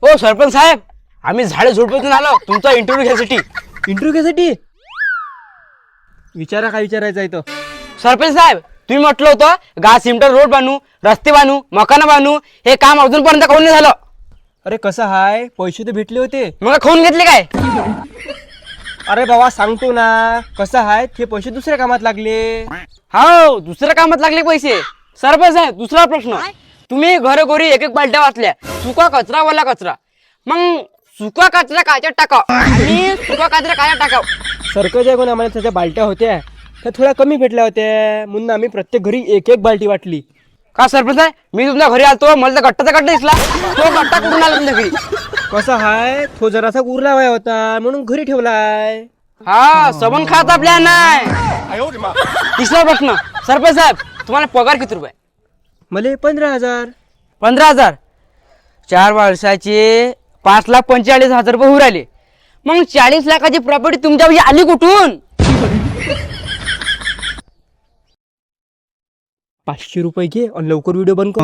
ओ सरपंच साहेब, आम्ही झाडे झुडपातून आलो तुमचा इंटरव्ह्यू घ्यायसाठी. इंटरव्ह्यू घ्यायसाठी? विचारा काय विचारायचं आहे तो. सरपंच साहेब, तुम्ही म्हटलं होतं गा सिमटर रोड बांधू, रस्ते बांधू, मकान बांधू, हे काम अजूनपर्यंत काऊन नाही झालं? अरे कसं हाय, पैसे तर भेटले होते. मग खाऊन घेतले काय? अरे बाबा सांगतो ना, कसं हाय ते पैसे दुसऱ्या कामात लागले. हो, दुसऱ्या कामात लागले पैसे. सरपंच साहेब, दुसरा प्रश्न, तुम्ही घरोघरी एक एक बालट्या वाचल्या, सुका कचरा वला कचरा. मग सुका कचरा कायच्यात टाकाव आणि सुका कचरा कायच्यात टाकाव? सरकारच्या कोण आम्हाला त्याच्या बालट्या होत्या त्या थोड्या कमी भेटल्या होत्या म्हणून आम्ही प्रत्येक घरी एक एक बाल्टी वाटली. का सरपंच साहेब, मी तुमच्या घरी आलतो, मला तर गट्टाचा गट्टा दिसला. तो गट्टा कुठून आला तुमच्या घरी? कसं हाय, तो जरासा उरला वया होता म्हणून घरी ठेवलाय. हा, सबन खाता प्लॅन नाही. तिसरा प्रश्न, सरपंच साहेब, तुम्हाला पगार किती रुपये? मले 15,000. 15,000. 4 वर्षाचे 5,45,000 रुपये होऊ राहिले. मग 40 लाखाची प्रॉपर्टी तुमच्या आली कुठून? 500 रुपये घे आणि लवकर व्हिडिओ बंद कर.